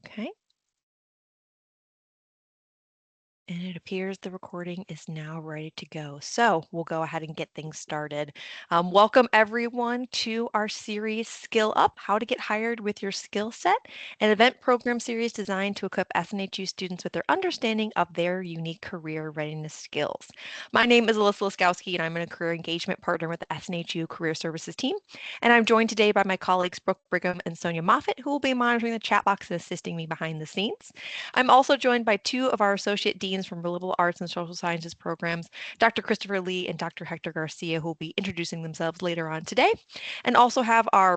Okay. And it appears the recording is now ready to go. So we'll go ahead and get things started. Welcome everyone to our series Skill Up, How to Get Hired with Your Skill Set, an event program series designed to equip SNHU students with their understanding of their unique career readiness skills. My name is Alyssa Laskowski, and I'm a career engagement partner with the SNHU Career Services team. And I'm joined today by my colleagues Brooke Brigham and Sonia Moffett, who will be monitoring the chat box and assisting me behind the scenes. I'm also joined by two of our associate deans from liberal arts and social sciences programs, Dr. Christopher Lee and Dr. Hector Garcia, who will be introducing themselves later on today, and also have our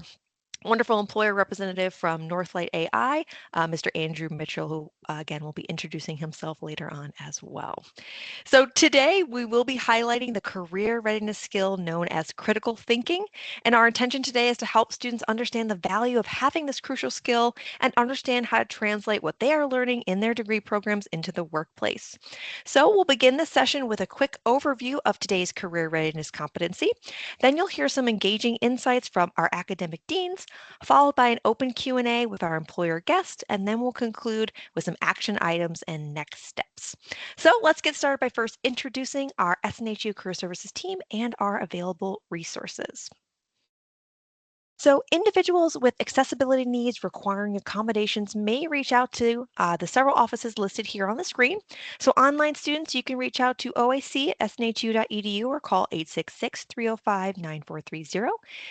wonderful employer representative from Northlight AI, Mr. Andrew Mitchell, who again will be introducing himself later on as well. So today we will be highlighting the career readiness skill known as critical thinking. And our intention today is to help students understand the value of having this crucial skill and understand how to translate what they are learning in their degree programs into the workplace. So we'll begin this session with a quick overview of today's career readiness competency. Then you'll hear some engaging insights from our academic deans, followed by an open Q&A with our employer guest, and then we'll conclude with some action items and next steps. So let's get started by first introducing our SNHU Career Services team and our available resources. So individuals with accessibility needs requiring accommodations may reach out to the several offices listed here on the screen. So online students, you can reach out to OAC at snhu.edu or call 866-305-9430.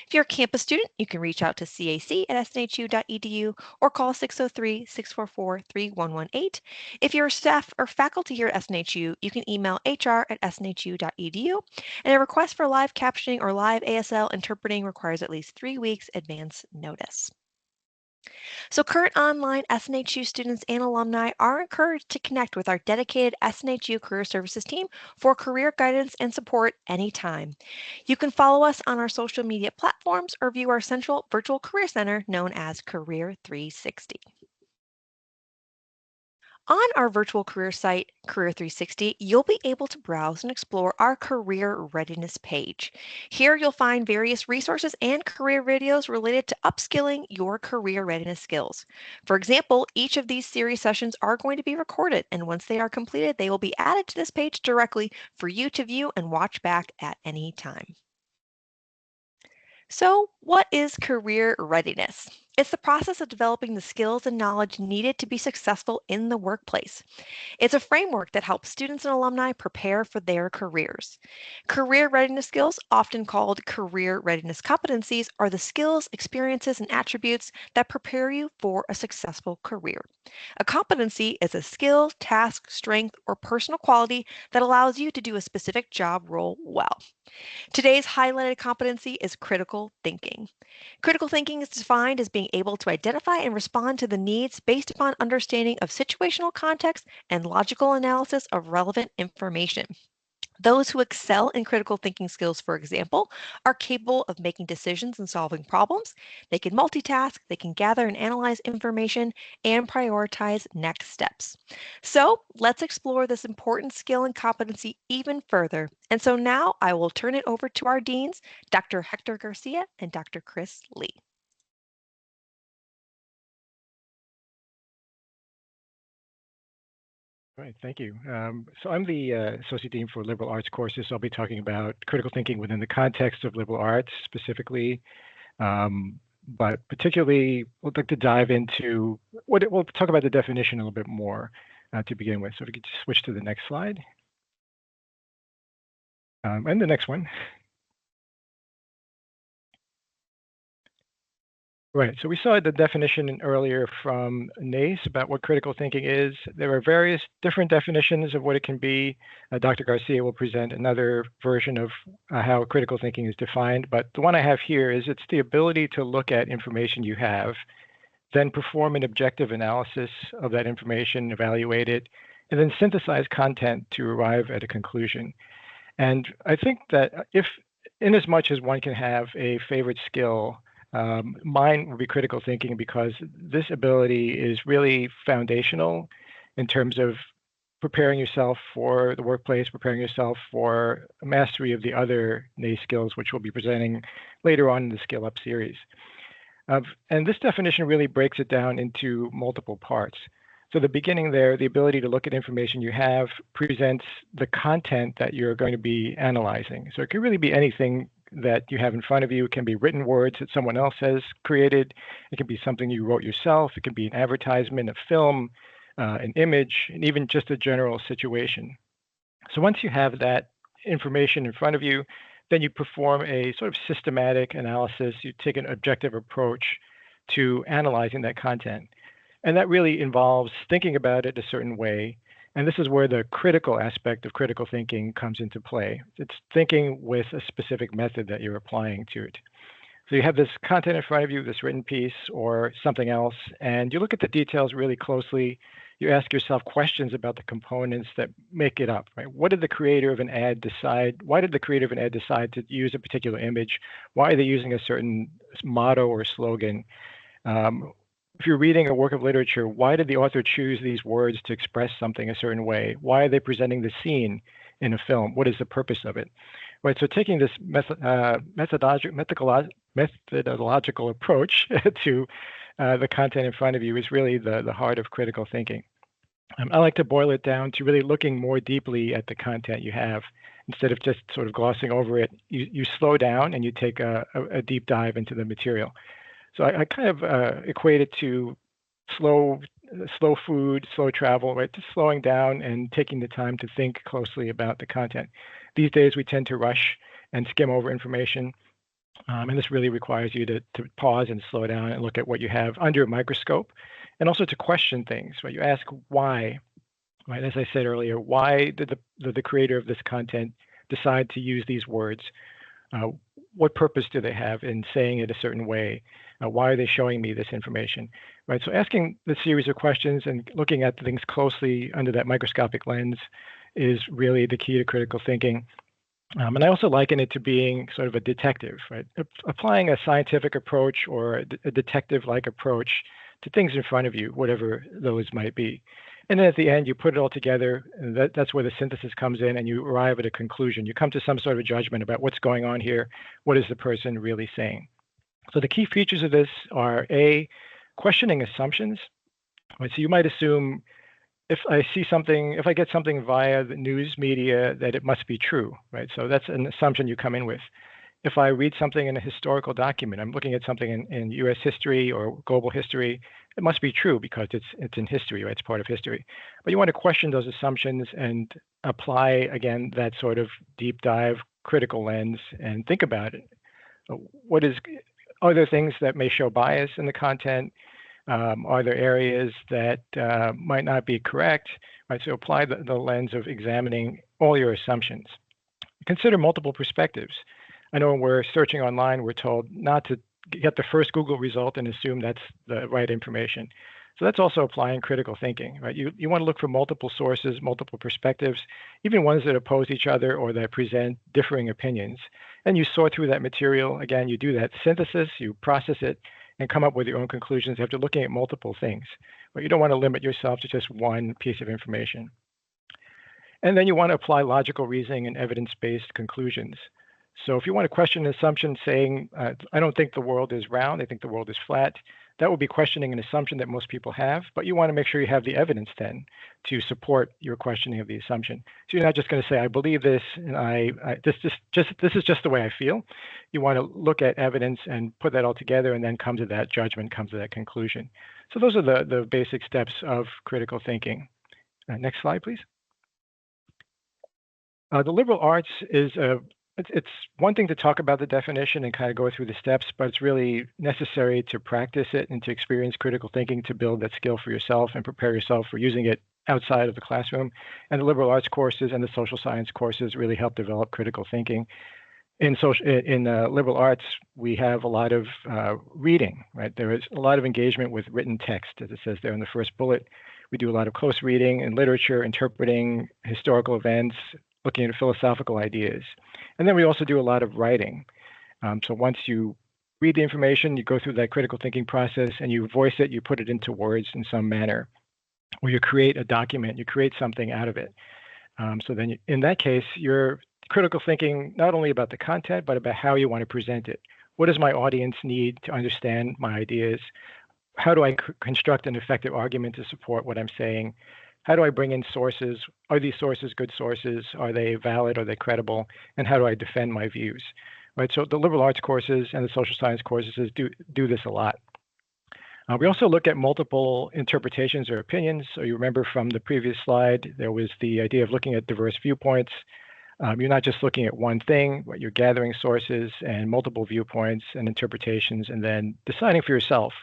If you're a campus student, you can reach out to CAC at snhu.edu or call 603-644-3118. If you're staff or faculty here at SNHU, you can email hr@snhu.edu. And a request for live captioning or live ASL interpreting requires at least 3 weeks advance notice. So current online SNHU students and alumni are encouraged to connect with our dedicated SNHU Career Services team for career guidance and support anytime. You can follow us on our social media platforms or view our central virtual career center known as Career 360. On our virtual career site, Career 360, you'll be able to browse and explore our career readiness page. Here you'll find various resources and career videos related to upskilling your career readiness skills. For example, each of these series sessions are going to be recorded, and once they are completed, they will be added to this page directly for you to view and watch back at any time. So, what is career readiness? It's the process of developing the skills and knowledge needed to be successful in the workplace. It's a framework that helps students and alumni prepare for their careers. Career readiness skills, often called career readiness competencies, are the skills, experiences, and attributes that prepare you for a successful career. A competency is a skill, task, strength, or personal quality that allows you to do a specific job role well. Today's highlighted competency is critical thinking. Critical thinking is defined as being able to identify and respond to the needs based upon understanding of situational context and logical analysis of relevant information. Those who excel in critical thinking skills, for example, are capable of making decisions and solving problems. They can multitask, they can gather and analyze information, and prioritize next steps. So let's explore this important skill and competency even further. And so now I will turn it over to our deans, Dr. Hector Garcia and Dr. Chris Lee. All right, thank you. So I'm the Associate Dean for Liberal Arts courses. So I'll be talking about critical thinking within the context of liberal arts specifically, but particularly we'd like to dive into we'll talk about the definition a little bit more to begin with. So if we could just switch to the next slide. And the next one. Right, so we saw the definition earlier from NACE about what critical thinking is. There are various different definitions of what it can be. Dr. Garcia will present another version of how critical thinking is defined, but the one I have here is it's the ability to look at information you have, then perform an objective analysis of that information, evaluate it, and then synthesize content to arrive at a conclusion. And I think that if, in as much as one can have a favorite skill, mine would be critical thinking because this ability is really foundational in terms of preparing yourself for the workplace, preparing yourself for mastery of the other NACE skills, which we'll be presenting later on in the Skill Up series. And this definition really breaks it down into multiple parts. So the beginning there, the ability to look at information you have presents the content that you're going to be analyzing. So it can really be anything that you have in front of you. It can be written words that someone else has created. It can be something you wrote yourself. It can be an advertisement, a film, an image, and even just a general situation. So once you have that information in front of you, then you perform a sort of systematic analysis. You take an objective approach to analyzing that content. And that really involves thinking about it a certain way. And this is where the critical aspect of critical thinking comes into play. It's thinking with a specific method that you're applying to it. So you have this content in front of you, this written piece or something else, and you look at the details really closely. You ask yourself questions about the components that make it up, right? What did the creator of an ad decide? Why did the creator of an ad decide to use a particular image? Why are they using a certain motto or slogan? If you're reading a work of literature, why did the author choose these words to express something a certain way? Why are they presenting the scene in a film? What is the purpose of it? Right. So taking this methodological approach to the content in front of you is really the heart of critical thinking. I like to boil it down to really looking more deeply at the content you have. Instead of just sort of glossing over it, you slow down and you take a deep dive into the material. So I kind of equate it to slow food, slow travel, right? Just slowing down and taking the time to think closely about the content. These days, we tend to rush and skim over information. And this really requires you to pause and slow down and look at what you have under a microscope, and also to question things, right? You ask why, right? As I said earlier, why did the creator of this content decide to use these words? What purpose do they have in saying it a certain way? Why are they showing me this information? Right. So asking the series of questions and looking at things closely under that microscopic lens is really the key to critical thinking. And I also liken it to being sort of a detective, right? Applying a scientific approach or a detective-like approach to things in front of you, whatever those might be. And then at the end, you put it all together, and that's where the synthesis comes in, and you arrive at a conclusion. You come to some sort of judgment about what's going on here. What is the person really saying? So the key features of this are A, questioning assumptions. Right? So you might assume if I get something via the news media, that it must be true, right? So that's an assumption you come in with. If I read something in a historical document, I'm looking at something in U.S. history or global history, it must be true because it's in history, right? It's part of history. But you want to question those assumptions and apply, again, that sort of deep dive critical lens and think about it. Are there things that may show bias in the content? Are there areas that might not be correct? Right, so apply the lens of examining all your assumptions. Consider multiple perspectives. I know when we're searching online, we're told not to get the first Google result and assume that's the right information. So that's also applying critical thinking, right? You want to look for multiple sources, multiple perspectives, even ones that oppose each other or that present differing opinions. And you sort through that material. Again, you do that synthesis, you process it, and come up with your own conclusions after looking at multiple things. But you don't want to limit yourself to just one piece of information. And then you want to apply logical reasoning and evidence-based conclusions. So if you want to question an assumption saying, I don't think the world is round, I think the world is flat, that would be questioning an assumption that most people have, but you want to make sure you have the evidence then to support your questioning of the assumption. So you're not just going to say, I believe this, and this is just the way I feel. You want to look at evidence and put that all together and then come to that judgment, come to that conclusion. So those are the basic steps of critical thinking. Next slide, please. The liberal arts is it's one thing to talk about the definition and kind of go through the steps, but it's really necessary to practice it and to experience critical thinking to build that skill for yourself and prepare yourself for using it outside of the classroom. And the liberal arts courses and the social science courses really help develop critical thinking. In liberal arts, we have a lot of reading, right? There is a lot of engagement with written text, as it says there in the first bullet. We do a lot of close reading and literature, interpreting historical events, looking at philosophical ideas. And then we also do a lot of writing. So once you read the information, you go through that critical thinking process and you voice it, you put it into words in some manner, or you create a document, you create something out of it. So then in that case, you're critical thinking not only about the content, but about how you want to present it. What does my audience need to understand my ideas? How do I construct an effective argument to support what I'm saying? How do I bring in sources? Are these sources good sources? Are they valid? Are they credible? And how do I defend my views? Right. So the liberal arts courses and the social science courses do this a lot. We also look at multiple interpretations or opinions. So you remember from the previous slide, there was the idea of looking at diverse viewpoints. You're not just looking at one thing, but you're gathering sources and multiple viewpoints and interpretations, and then deciding for yourself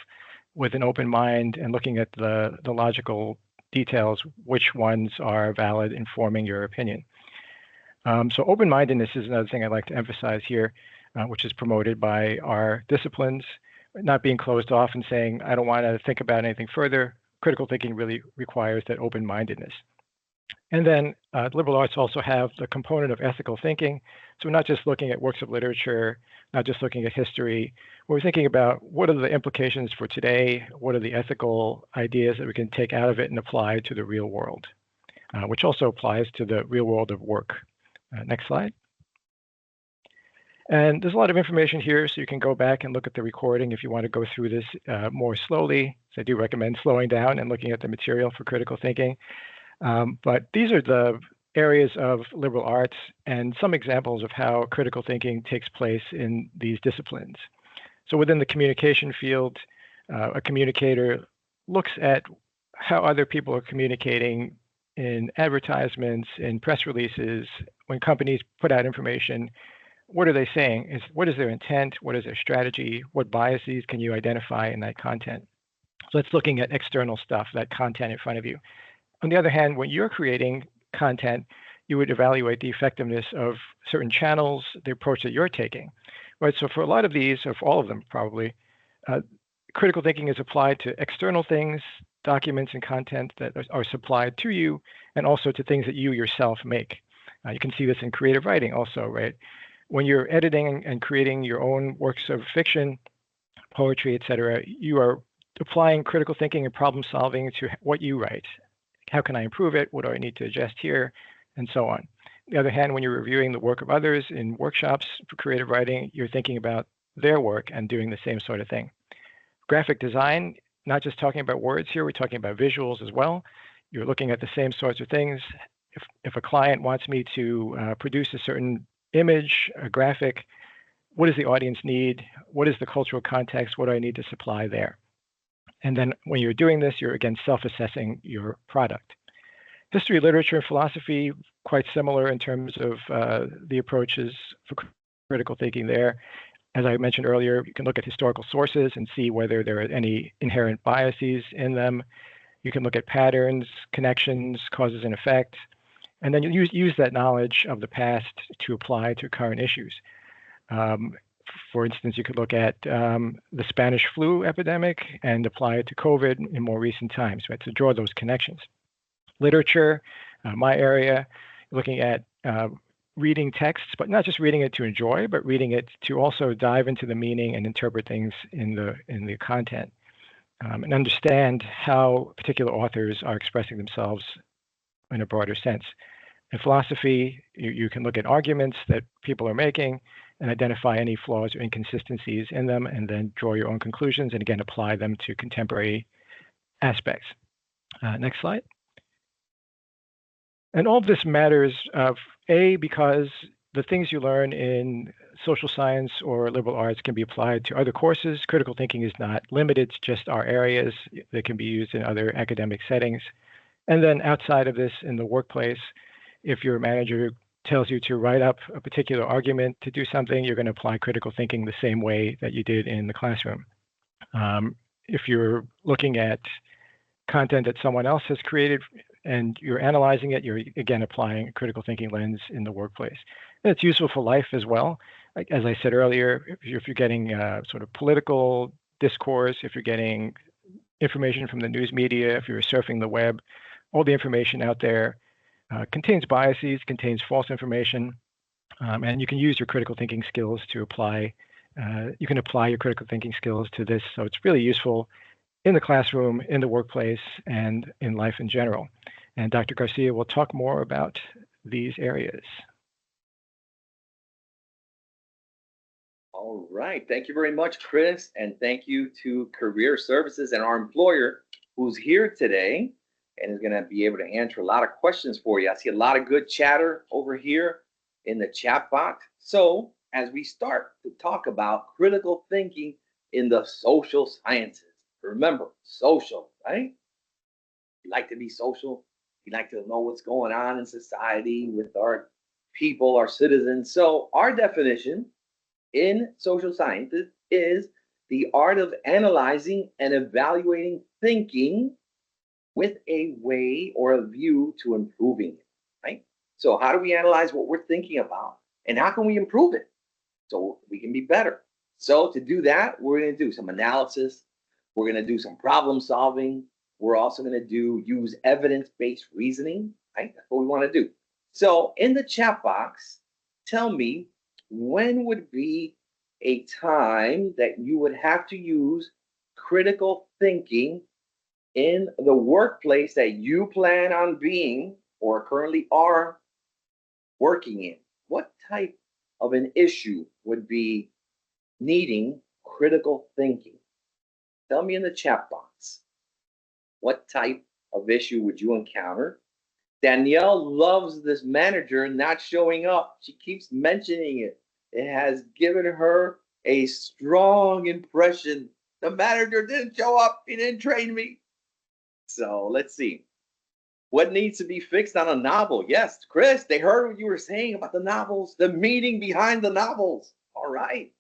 with an open mind and looking at the logical details, which ones are valid in forming your opinion. So open-mindedness is another thing I'd like to emphasize here, which is promoted by our disciplines. Not being closed off and saying, I don't want to think about anything further. Critical thinking really requires that open-mindedness. And then liberal arts also have the component of ethical thinking. So we're not just looking at works of literature, not just looking at history. We're thinking about what are the implications for today, what are the ethical ideas that we can take out of it and apply to the real world, which also applies to the real world of work. Next slide. And there's a lot of information here, so you can go back and look at the recording if you want to go through this more slowly. So I do recommend slowing down and looking at the material for critical thinking. But these are the areas of liberal arts and some examples of how critical thinking takes place in these disciplines. So within the communication field, a communicator looks at how other people are communicating in advertisements, in press releases, when companies put out information. What are they saying? What is their intent? What is their strategy? What biases can you identify in that content? So it's looking at external stuff, that content in front of you. On the other hand, when you're creating content, you would evaluate the effectiveness of certain channels, the approach that you're taking. Right. So for a lot of these, or for all of them probably, critical thinking is applied to external things, documents and content that are supplied to you, and also to things that you yourself make. You can see this in creative writing also, right? When you're editing and creating your own works of fiction, poetry, etc., you are applying critical thinking and problem solving to what you write. How can I improve it? What do I need to adjust here? And so on. On the other hand, when you're reviewing the work of others in workshops for creative writing, you're thinking about their work and doing the same sort of thing. Graphic design, not just talking about words here, we're talking about visuals as well. You're looking at the same sorts of things. If a client wants me to produce a certain image, a graphic, what does the audience need? What is the cultural context? What do I need to supply there? And then when you're doing this, you're again self-assessing your product. History, literature, and philosophy, quite similar in terms of the approaches for critical thinking there. As I mentioned earlier, you can look at historical sources and see whether there are any inherent biases in them. You can look at patterns, connections, causes and effects, and then you use that knowledge of the past to apply to current issues. For instance, you could look at the Spanish flu epidemic and apply it to COVID in more recent times, right? To draw those connections. Literature, my area, looking at reading texts, but not just reading it to enjoy, but reading it to also dive into the meaning and interpret things in the content, and understand how particular authors are expressing themselves in a broader sense. In philosophy, you can look at arguments that people are making and identify any flaws or inconsistencies in them, and then draw your own conclusions and again apply them to contemporary aspects. Next slide. And all of this matters, because the things you learn in social science or liberal arts can be applied to other courses. Critical thinking is not limited to just our areas. They can be used in other academic settings. And then outside of this, in the workplace, if your manager tells you to write up a particular argument to do something, you're going to apply critical thinking the same way that you did in the classroom. If you're looking at content that someone else has created and you're analyzing it, you're again applying a critical thinking lens in the workplace. And it's useful for life as well. Like, as I said earlier, if you're getting sort of political discourse, if you're getting information from the news media, if you're surfing the web, all the information out there contains biases, contains false information, and you can use your critical thinking skills to apply. You can apply your critical thinking skills to this, so it's really useful in the classroom, in the workplace, and in life in general. And Dr. Garcia will talk more about these areas. All right. Thank you very much, Chris. And thank you to Career Services and our employer who's here today and is going to be able to answer a lot of questions for you. I see a lot of good chatter over here in the chat box. So, as we start to talk about critical thinking in the social sciences, remember, social, right? You like to be social, you like to know what's going on in society with our people, our citizens. So, our definition in social sciences is the art of analyzing and evaluating thinking with a way or a view to improving it, right? So, how do we analyze what we're thinking about and how can we improve it so we can be better? So, to do that, we're going to do some analysis, we're going to do some problem solving, we're also going to use evidence based reasoning, right? That's what we want to do. So, in the chat box, tell me when would be a time that you would have to use critical thinking in the workplace that you plan on being or currently are working in? What type of an issue would be needing critical thinking? Tell me in the chat box. What type of issue would you encounter? Danielle loves this manager not showing up. She keeps mentioning it. It has given her a strong impression. The manager didn't show up. He didn't train me. So let's see. What needs to be fixed on a novel? Yes, Chris, they heard what you were saying about the novels, the meaning behind the novels. All right.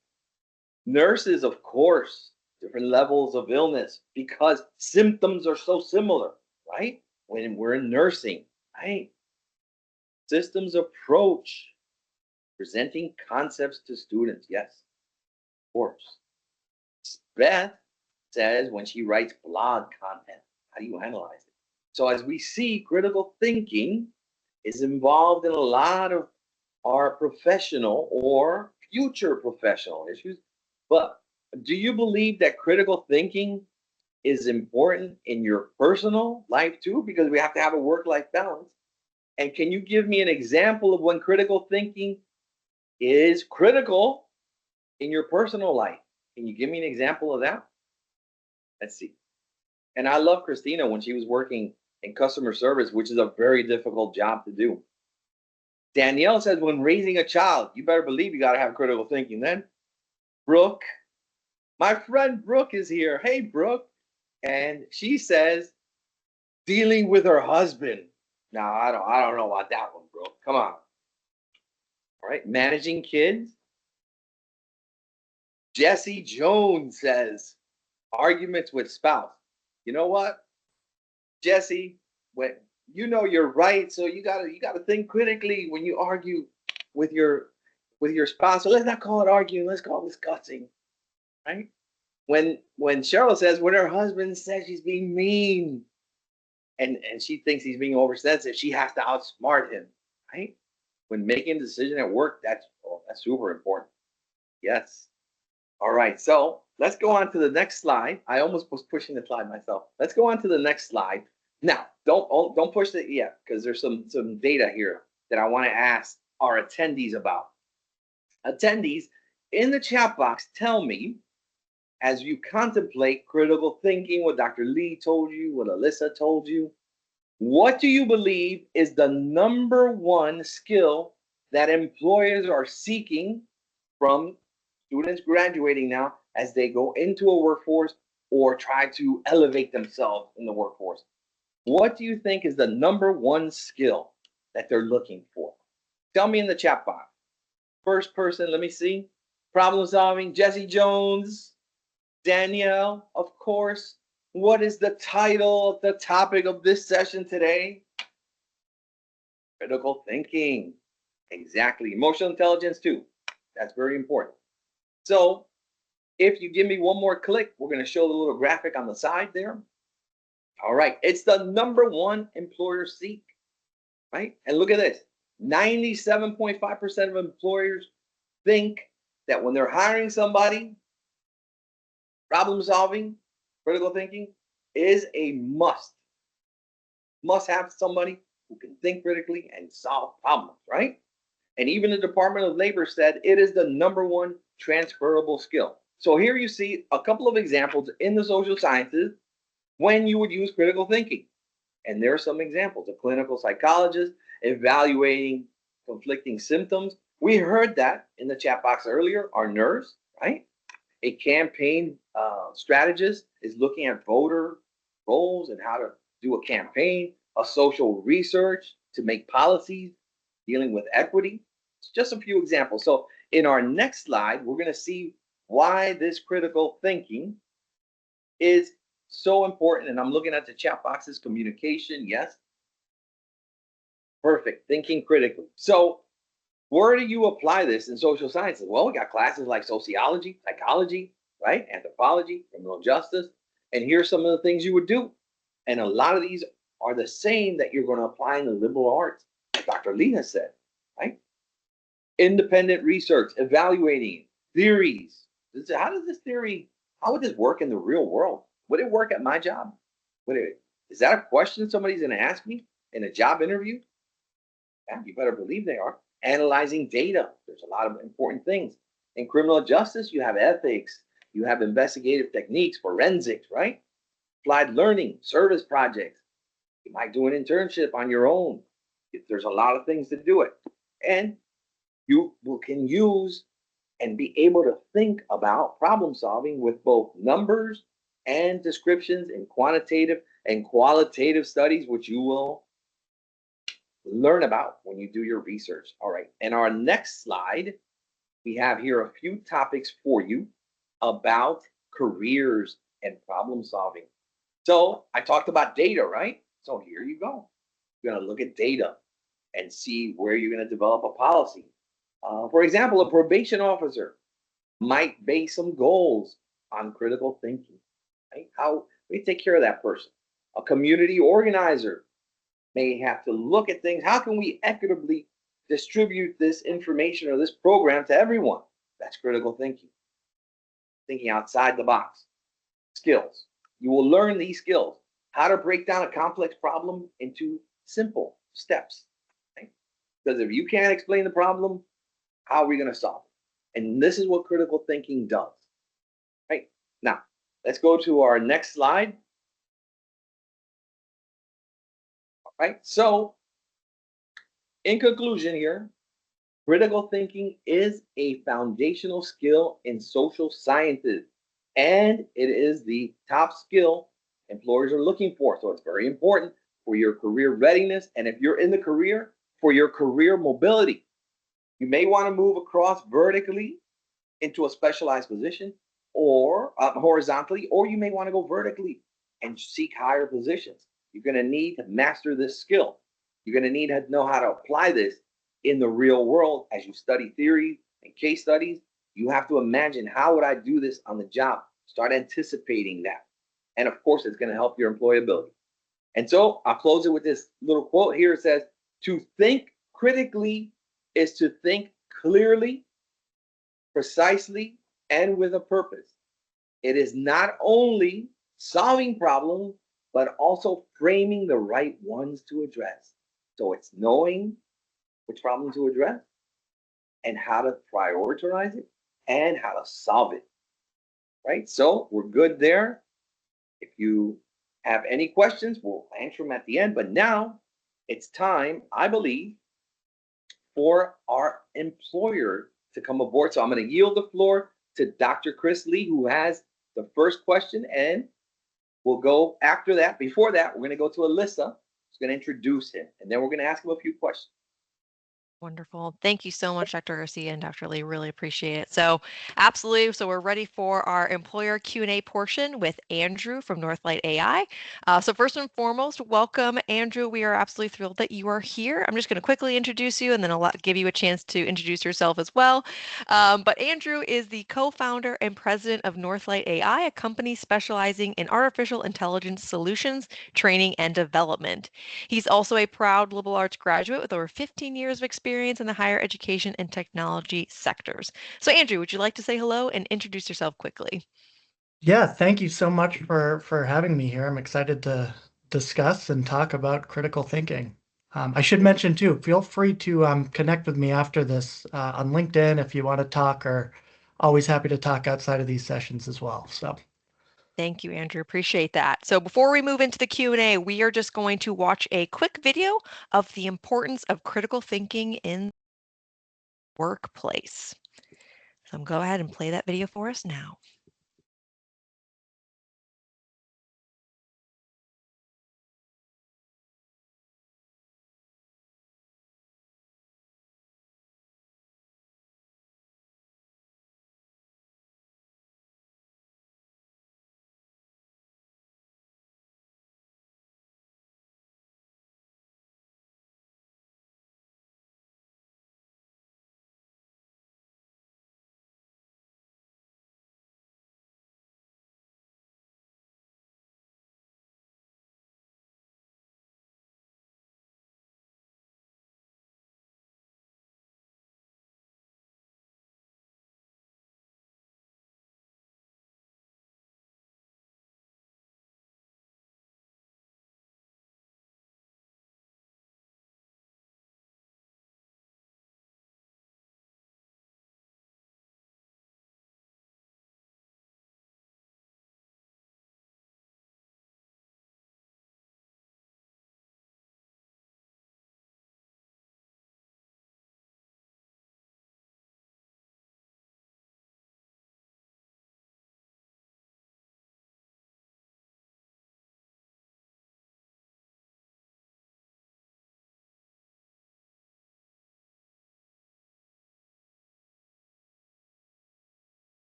Nurses, of course, different levels of illness because symptoms are so similar, right? When we're in nursing, right? Systems approach, presenting concepts to students. Yes, of course. Beth says when she writes blog content, how do you analyze it? So, as we see, critical thinking is involved in a lot of our professional or future professional issues. But do you believe that critical thinking is important in your personal life too? Because we have to have a work life balance. And can you give me an example of when critical thinking is critical in your personal life? Can you give me an example of that? Let's see. And I love Christina when she was working in customer service, which is a very difficult job to do. Danielle says, when raising a child, you better believe you got to have critical thinking then. Brooke, my friend Brooke is here. Hey, Brooke. And she says, dealing with her husband. Now, I don't know about that one, Brooke. Come on. All right. Managing kids. Jesse Jones says, arguments with spouse. You know what, Jesse? When you know you're right, so you gotta think critically when you argue with your spouse. So let's not call it arguing. Let's call it discussing, right? When Cheryl says when her husband says she's being mean, and she thinks he's being oversensitive, she has to outsmart him, right? When making a decision at work, that's super important. Yes. All right, so let's go on to the next slide. I almost was pushing the slide myself. Let's go on to the next slide. Now, don't push it yet because there's some data here that I want to ask our attendees about. Attendees in the chat box, tell me as you contemplate critical thinking, what Dr. Lee told you, what Alyssa told you, what do you believe is the number one skill that employers are seeking from students graduating now as they go into a workforce or try to elevate themselves in the workforce? What do you think is the number one skill that they're looking for? Tell me in the chat box. First person, let me see. Problem solving, Jesse Jones, Danielle, of course. What is the title of the topic of this session today? Critical thinking. Exactly. Emotional intelligence, too. That's very important. So, if you give me one more click, we're going to show the little graphic on the side there. All right. It's the number one employer seek, right? And look at this. 97.5% of employers think that when they're hiring somebody, problem solving, critical thinking is a must. Must have somebody who can think critically and solve problems, right? And even the Department of Labor said it is the #1 transferable skill. So here you see a couple of examples in the social sciences when you would use critical thinking. And there are some examples: a clinical psychologist evaluating conflicting symptoms. We heard that in the chat box earlier, our nurse, right? A campaign strategist is looking at voter roles and how to do a campaign, a social research to make policies dealing with equity. It's just a few examples. So in our next slide, we're going to see why this critical thinking is so important. And I'm looking at the chat boxes: communication, yes. Perfect. Thinking critically. So where do you apply this in social sciences? Well, we got classes like sociology, psychology, right? Anthropology, criminal justice. And here's some of the things you would do. And a lot of these are the same that you're going to apply in the liberal arts, like Dr. Lee has said, right? Independent research, evaluating theories. How does this theory, how would this work in the real world? Would it work at my job? Is that a question somebody's going to ask me in a job interview? Yeah, you better believe they are. Analyzing data. There's a lot of important things. In criminal justice, you have ethics, you have investigative techniques, forensics, right? Applied learning, service projects. You might do an internship on your own. There's a lot of things to do it. And you can use and be able to think about problem solving with both numbers and descriptions in quantitative and qualitative studies, which you will learn about when you do your research. All right. And our next slide, we have here a few topics for you about careers and problem solving. So I talked about data, right? So here you go. You're going to look at data and see where you're going to develop a policy. For example, a probation officer might base some goals on critical thinking, right? How we take care of that person. A community organizer may have to look at things. How can we equitably distribute this information or this program to everyone? That's critical thinking. Thinking outside the box. Skills. You will learn these skills. How to break down a complex problem into simple steps. Right? Because if you can't explain the problem, how are we going to solve it? And this is what critical thinking does. Right? Now, let's go to our next slide. Right? So, in conclusion here, critical thinking is a foundational skill in social sciences, and it is the top skill employers are looking for. So it's very important for your career readiness, and if you're in the career, for your career mobility. You may want to move across vertically into a specialized position, or horizontally, or you may want to go vertically and seek higher positions. You're going to need to master this skill. You're going to need to know how to apply this in the real world as you study theory and case studies. You have to imagine, how would I do this on the job? Start anticipating that. And of course, it's going to help your employability. And so I'll close it with this little quote here. It says, to think critically is to think clearly, precisely, and with a purpose. It is not only solving problems, but also framing the right ones to address. So it's knowing which problem to address and how to prioritize it and how to solve it. Right? So we're good there. If you have any questions, we'll answer them at the end. But now it's time, I believe, for our employer to come aboard. So I'm going to yield the floor to Dr. Chris Lee, who has the first question, and we'll go after that. Before that, we're going to go to Alyssa, who's going to introduce him, and then we're going to ask him a few questions. Wonderful. Thank you so much, Dr. Garcia and Dr. Lee. Really appreciate it. So absolutely. So we're ready for our employer Q&A portion with Andrew from Northlight AI. So first and foremost, welcome, Andrew. We are absolutely thrilled that you are here. I'm just going to quickly introduce you and then I'll give you a chance to introduce yourself as well. But Andrew is the co-founder and president of Northlight AI, a company specializing in artificial intelligence solutions, training, and development. He's also a proud liberal arts graduate with over 15 years of experience in the higher education and technology sectors. So Andrew, would you like to say hello and introduce yourself quickly? Yeah, thank you so much for having me here. I'm excited to discuss and talk about critical thinking. I should mention too, feel free to connect with me after this on LinkedIn if you want to talk, or always happy to talk outside of these sessions as well. So, Thank you, Andrew. Appreciate that. So before we move into the Q&A, we are just going to watch a quick video of the importance of critical thinking in the workplace. So I'm going to go ahead and play that video for us now.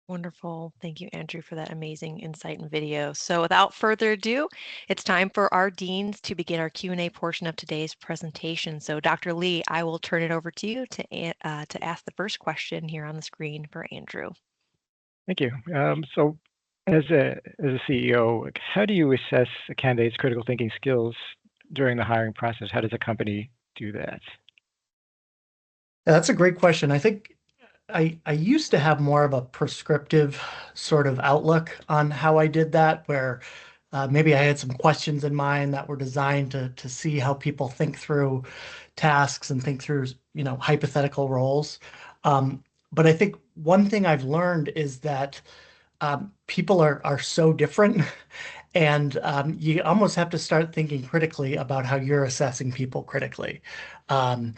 Wonderful. Thank you, Andrew, for that amazing insight and video. So without further ado, it's time for our deans to begin our Q&A portion of today's presentation. So Dr. Lee, I will turn it over to you to ask the first question here on the screen for Andrew. Thank you. So, as a CEO, how do you assess a candidate's critical thinking skills during the hiring process? How does a company do that? that's a great question. I think I used to have more of a prescriptive sort of outlook on how I did that, where maybe I had some questions in mind that were designed to see how people think through tasks and think through, hypothetical roles. But I think one thing I've learned is that people are so different, and you almost have to start thinking critically about how you're assessing people critically. Um,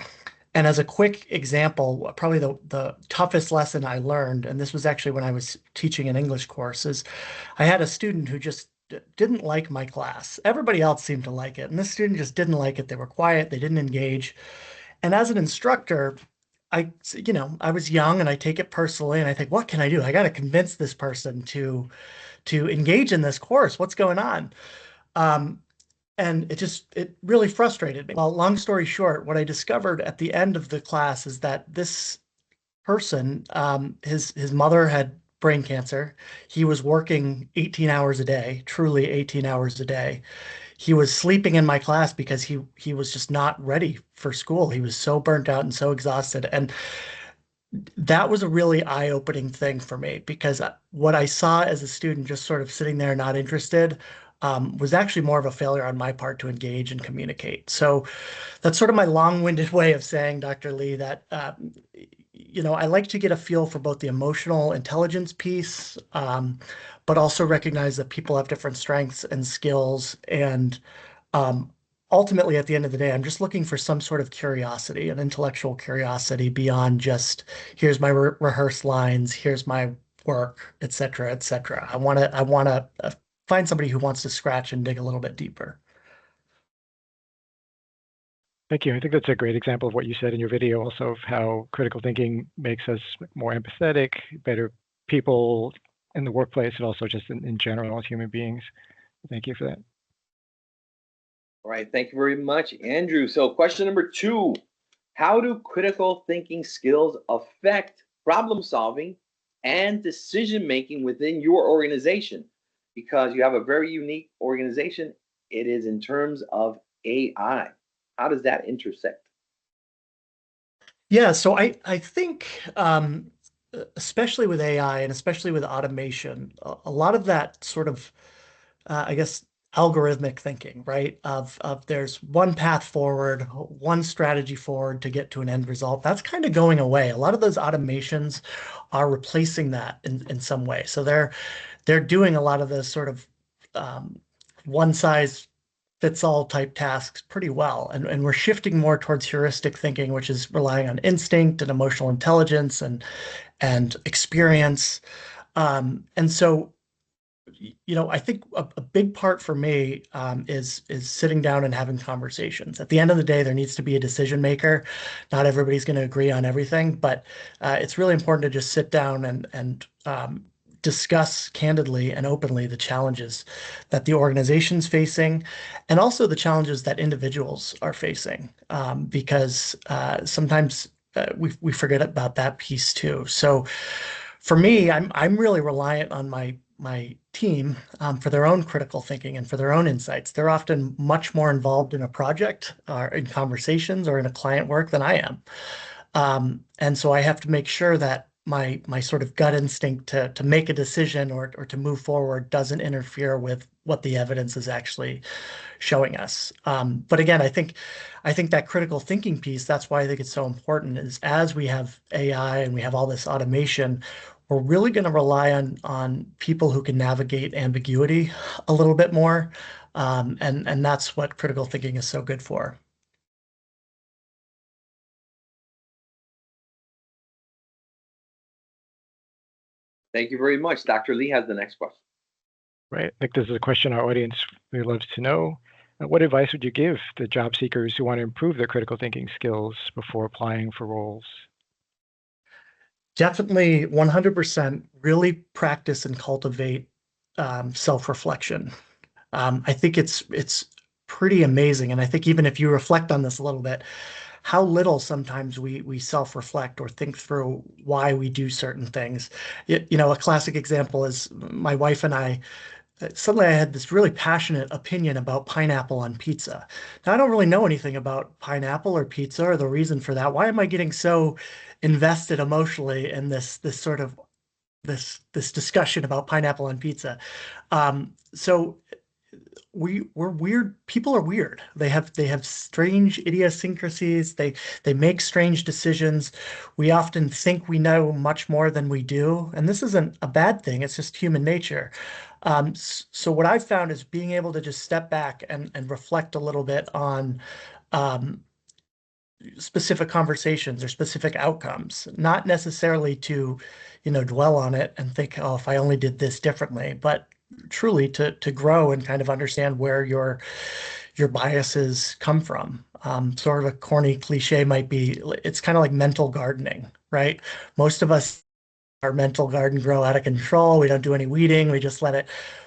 and as a quick example, probably the toughest lesson I learned, and this was actually when I was teaching an English course, is I had a student who just didn't like my class. Everybody else seemed to like it, and this student just didn't like it. They were quiet, they didn't engage. And as an instructor, I was young and I take it personally, and I think, what can I do? I got to convince this person to engage in this course. What's going on? Um, and it really frustrated me. Well, long story short, what I discovered at the end of the class is that this person, his mother had brain cancer. He was working 18 hours a day, truly 18 hours a day. He was sleeping in my class because he was just not ready for school. He was so burnt out and so exhausted. And that was a really eye-opening thing for me, because what I saw as a student just sort of sitting there not interested was actually more of a failure on my part to engage and communicate. So that's sort of my long-winded way of saying, Dr. Lee, that I like to get a feel for both the emotional intelligence piece, but also recognize that people have different strengths and skills. And um, ultimately, at the end of the day, I'm just looking for some sort of curiosity, an intellectual curiosity beyond just here's my rehearsed lines, here's my work, et cetera, et cetera. I want to find somebody who wants to scratch and dig a little bit deeper. Thank you. I think that's a great example of what you said in your video, also of how critical thinking makes us more empathetic, better people in the workplace, and also just in general as human beings. Thank you for that. All right, thank you very much, Andrew. So question number 2, how do critical thinking skills affect problem solving and decision making within your organization? Because you have a very unique organization, it is in terms of AI. How does that intersect? Yeah, so I think especially with AI and especially with automation, a lot of that sort of I guess algorithmic thinking, right? Of there's one path forward, one strategy forward to get to an end result. That's kind of going away. A lot of those automations are replacing that in some way. So they're doing a lot of the sort of one size fits all type tasks pretty well. And we're shifting more towards heuristic thinking, which is relying on instinct and emotional intelligence and experience. And so I think a big part for me is sitting down and having conversations. At the end of the day, there needs to be a decision maker. Not everybody's going to agree on everything, but it's really important to just sit down and discuss candidly and openly the challenges that the organization's facing, and also the challenges that individuals are facing, because sometimes we forget about that piece too. So for me, I'm really reliant on my team for their own critical thinking and for their own insights. They're often much more involved in a project or in conversations or in a client work than I am. And so I have to make sure that my sort of gut instinct to make a decision or to move forward doesn't interfere with what the evidence is actually showing us. But again, I think that critical thinking piece, that's why I think it's so important, is as we have AI and we have all this automation, we're really going to rely on people who can navigate ambiguity a little bit more. And that's what critical thinking is so good for. Thank you very much. Dr. Lee has the next question. Right. I think this is a question our audience really loves to know. What advice would you give to job seekers who want to improve their critical thinking skills before applying for roles? Definitely 100% really practice and cultivate self-reflection. I think it's pretty amazing. And I think even if you reflect on this a little bit, how little sometimes we self-reflect or think through why we do certain things. A classic example is my wife and I, suddenly I had this really passionate opinion about pineapple on pizza. Now, I don't really know anything about pineapple or pizza or the reason for that. Why am I getting so invested emotionally in this sort of this discussion about pineapple on pizza? So we're weird. People are weird. They have strange idiosyncrasies. They make strange decisions. We often think we know much more than we do, and this isn't a bad thing. It's just human nature. So what I've found is being able to just step back and reflect a little bit on um, specific conversations or specific outcomes, not necessarily to, dwell on it and think, oh, if I only did this differently, but truly to grow and kind of understand where your biases come from. Sort of a corny cliche might be, it's kind of like mental gardening, right? Most of us, our mental garden grow out of control. We don't do any weeding. We just let it.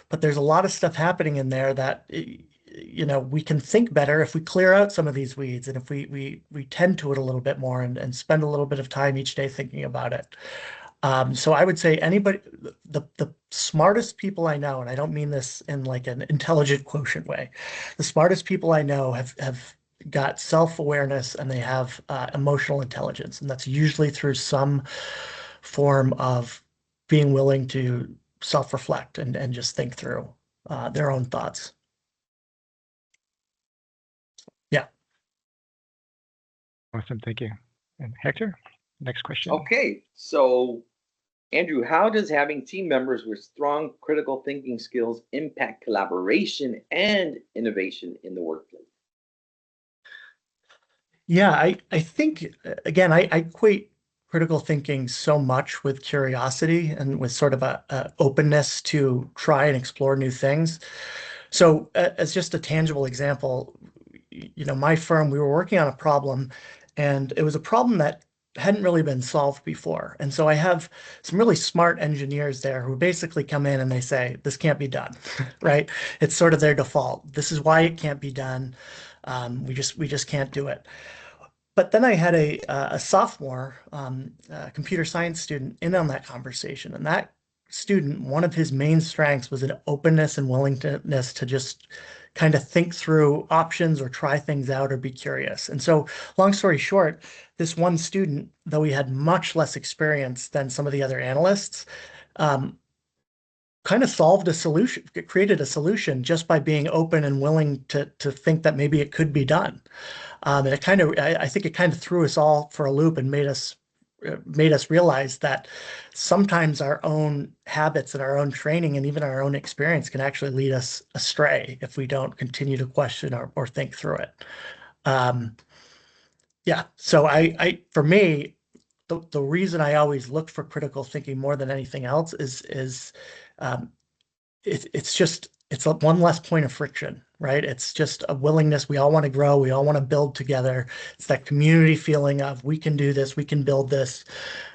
But there's a lot of stuff happening in there that we can think better if we clear out some of these weeds and if we tend to it a little bit more and spend a little bit of time each day thinking about it. So I would say anybody, the smartest people I know, and I don't mean this in like an intelligent quotient way, the smartest people I know have got self-awareness and they have emotional intelligence, and that's usually through some form of being willing to self-reflect and just think through their own thoughts. Yeah. Awesome. Thank you. And Hector, next question. Okay, so Andrew, how does having team members with strong critical thinking skills impact collaboration and innovation in the workplace? Yeah, I think again, I equate critical thinking so much with curiosity and with sort of a openness to try and explore new things. So, as just a tangible example, my firm, we were working on a problem, and it was a problem that hadn't really been solved before. And so I have some really smart engineers there who basically come in and they say, this can't be done, right? It's sort of their default. This is why it can't be done. We just can't do it. But then I had a sophomore computer science student in on that conversation, and that student, one of his main strengths was an openness and willingness to just kind of think through options or try things out or be curious. And so, long story short, this one student, though he had much less experience than some of the other analysts, um, kind of solved a solution, created a solution just by being open and willing to think that maybe it could be done. And I think it kind of threw us all for a loop and made us realize that sometimes our own habits and our own training and even our own experience can actually lead us astray if we don't continue to question or think through it. Um, yeah. So for me, the reason I always look for critical thinking more than anything else is um, it's one less point of friction, right? It's just a willingness. We all want to grow. We all want to build together. It's that community feeling of we can do this, we can build this.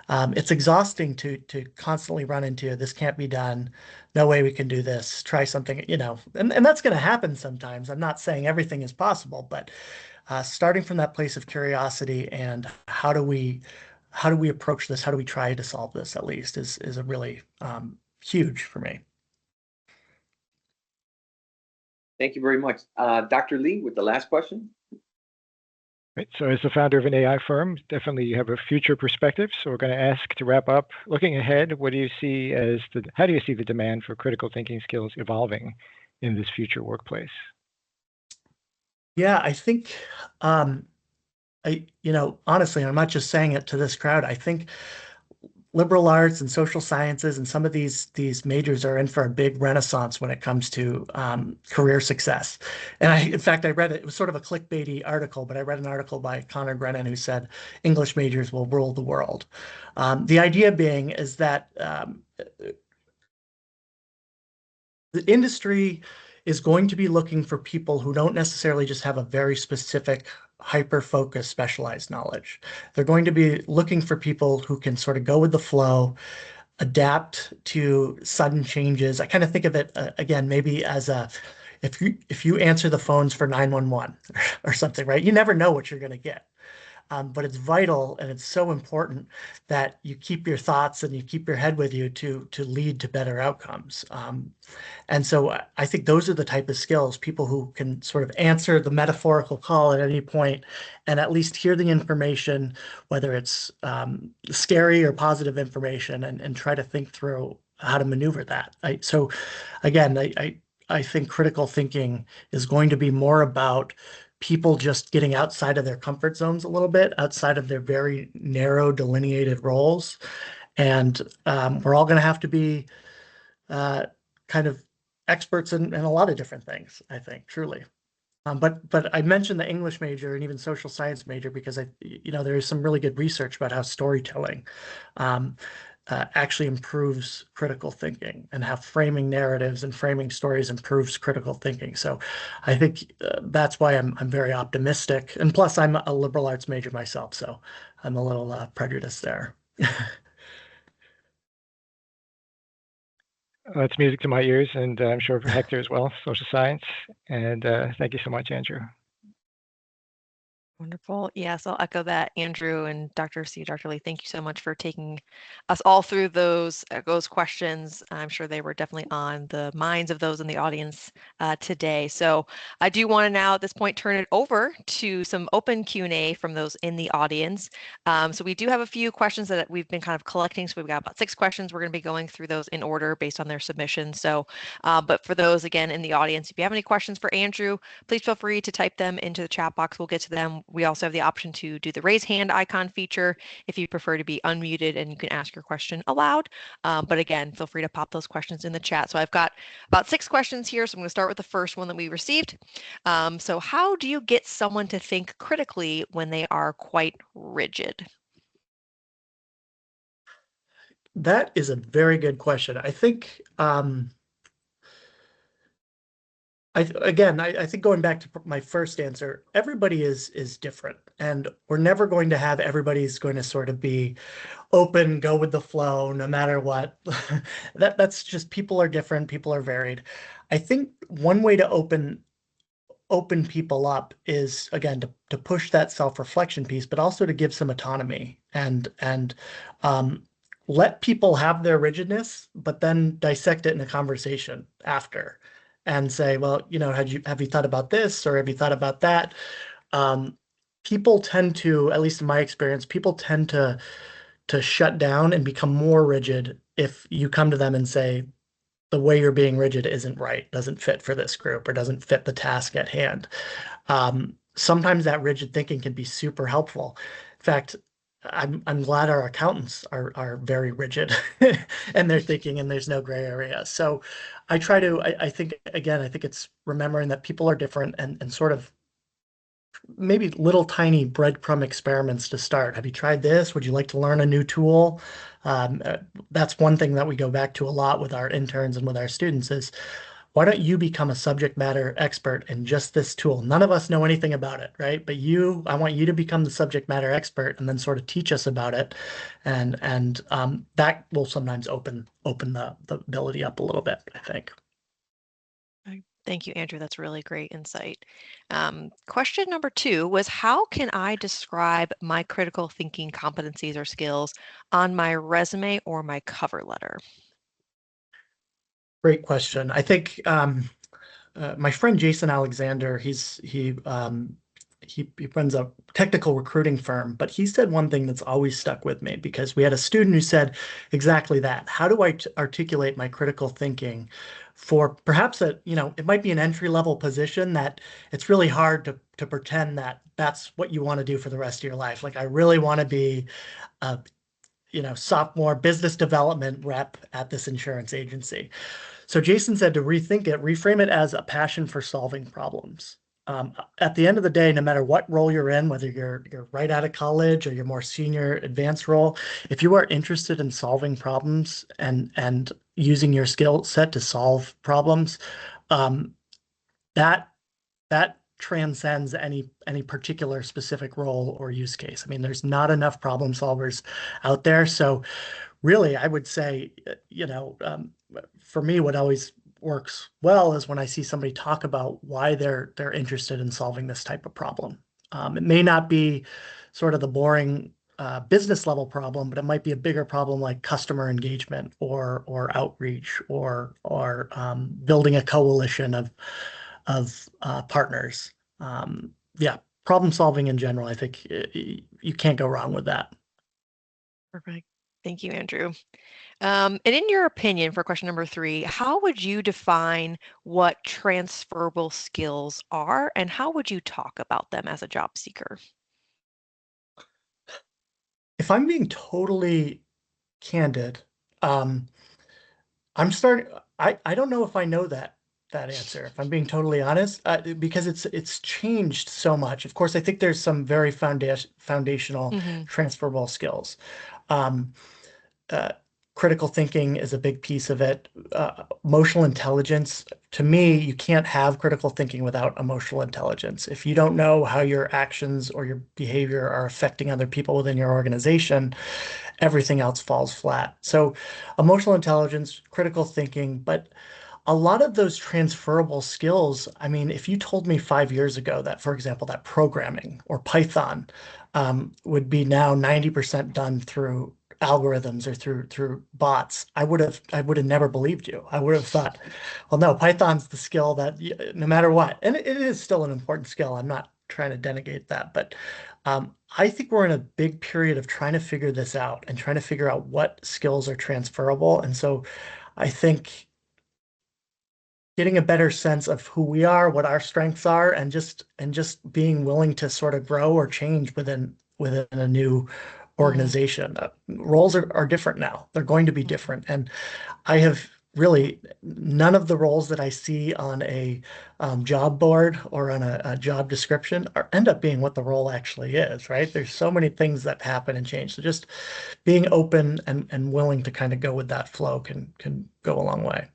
It's exhausting to constantly run into this can't be done. No way we can do this. Try something, and that's going to happen sometimes. I'm not saying everything is possible, but starting from that place of curiosity and how do we approach this? How do we try to solve this at least is a really huge for me. Thank you very much. Dr. Lee, with the last question. Right. So as the founder of an AI firm, definitely you have a future perspective. So we're going to ask to wrap up, looking ahead, how do you see the demand for critical thinking skills evolving in this future workplace? Yeah, I think honestly, I'm not just saying it to this crowd. I think liberal arts and social sciences and some of these majors are in for a big renaissance when it comes to career success. And in fact, I read it. It was sort of a clickbaity article, but I read an article by Connor Grennan who said English majors will rule the world. The idea being is that the industry is going to be looking for people who don't necessarily just have a very specific, hyper-focused, specialized knowledge. They're going to be looking for people who can sort of go with the flow, adapt to sudden changes. I kind of think of it again, maybe as if you answer the phones for 911 or something, right? You never know what you're going to get. But it's vital and it's so important that you keep your thoughts and you keep your head with you to lead to better outcomes. And so I think those are the type of skills, people who can sort of answer the metaphorical call at any point and at least hear the information, whether it's scary or positive information, and try to think through how to maneuver that. So again, I think critical thinking is going to be more about people just getting outside of their comfort zones a little bit, outside of their very narrow delineated roles. And we're all going to have to be kind of experts in a lot of different things, I think, truly. But I mentioned the English major and even social science major because there is some really good research about how storytelling um, actually improves critical thinking, and how framing narratives and framing stories improves critical thinking. So I think that's why I'm very optimistic. And plus, I'm a liberal arts major myself, so I'm a little prejudiced there. That's music to my ears, and I'm sure for Hector as well, social science. And thank you so much, Andrew. Wonderful. Yes, I'll echo that, Andrew and Dr. C. Dr. Lee. Thank you so much for taking us all through those questions. I'm sure they were definitely on the minds of those in the audience today. So I do want to now at this point turn it over to some open Q&A from those in the audience. So we do have a few questions that we've been kind of collecting. So we've got about 6 questions. We're going to be going through those in order based on their submission. So, but for those again in the audience, if you have any questions for Andrew, please feel free to type them into the chat box. We'll get to them. We also have the option to do the raise hand icon feature if you prefer to be unmuted and you can ask your question aloud. But again, feel free to pop those questions in the chat. So I've got about 6 questions here. So I'm going to start with the first one that we received. So how do you get someone to think critically when they are quite rigid? That is a very good question. I think I think going back to my first answer, everybody is different, and we're never going to have everybody's going to sort of be open, go with the flow, no matter what. That's just people are different, people are varied. I think one way to open people up is again to push that self-reflection piece, but also to give some autonomy and um, let people have their rigidness, but then dissect it in a conversation after and say, well, have you thought about this or have you thought about that? Um, People tend to, at least in my experience, people tend to shut down and become more rigid if you come to them and say, the way you're being rigid isn't right, doesn't fit for this group, or doesn't fit the task at hand. Sometimes that rigid thinking can be super helpful. In fact, I'm glad our accountants are very rigid and they're thinking and there's no gray area. So I think again, I think it's remembering that people are different and sort of maybe little tiny breadcrumb experiments to start. Have you tried this? Would you like to learn a new tool? That's one thing that we go back to a lot with our interns and with our students is why don't you become a subject matter expert in just this tool? None of us know anything about it, right? But I want you to become the subject matter expert and then sort of teach us about it. And that will sometimes open the ability up a little bit, I think. Thank you, Andrew. That's really great insight. Question number 2 was, how can I describe my critical thinking competencies or skills on my resume or my cover letter? Great question. I think my friend Jason Alexander, he runs a technical recruiting firm, but he said one thing that's always stuck with me because we had a student who said exactly that. How do I articulate my critical thinking for perhaps it might be an entry level position that it's really hard to pretend that that's what you want to do for the rest of your life. Like I really want to be a sophomore business development rep at this insurance agency. So Jason said to rethink it, reframe it as a passion for solving problems. At the end of the day, no matter what role you're in, whether you're right out of college or your more senior advanced role, if you are interested in solving problems and using your skill set to solve problems, um, that that transcends any particular specific role or use case. I mean, there's not enough problem solvers out there, so really, I would say, for me, what always works well is when I see somebody talk about why they're interested in solving this type of problem. It may not be sort of the boring business level problem, but it might be a bigger problem like customer engagement or outreach or building a coalition of partners. Yeah, problem solving in general. I think you can't go wrong with that. Perfect. Thank you, Andrew. And in your opinion, for question number 3, how would you define what transferable skills are, and how would you talk about them as a job seeker? If I'm being totally candid, um, I'm starting. I don't know if I know that answer. If I'm being totally honest, because it's changed so much. Of course, I think there's some very foundational Hmm. transferable skills. Um, uh, Critical thinking is a big piece of it. Emotional intelligence. To me, you can't have critical thinking without emotional intelligence. If you don't know how your actions or your behavior are affecting other people within your organization, everything else falls flat. So, emotional intelligence, critical thinking, but a lot of those transferable skills, I mean, if you told me 5 years ago that, for example, that programming or Python would be now 90% done through algorithms or through bots, I would have never believed you. I would have thought, well, no, Python's the skill that no matter what, and it is still an important skill. I'm not trying to denegate that, but I think we're in a big period of trying to figure this out and trying to figure out what skills are transferable. And so I think getting a better sense of who we are, what our strengths are, and just being willing to sort of grow or change within a new Mm, organization. Roles are different now. They're going to be mhm. different. And I have really none of the roles that I see on a job board or on a job description end up being what the role actually is, right? There's so many things that happen and change. So just being open and willing to kind of go with that flow can go a long way.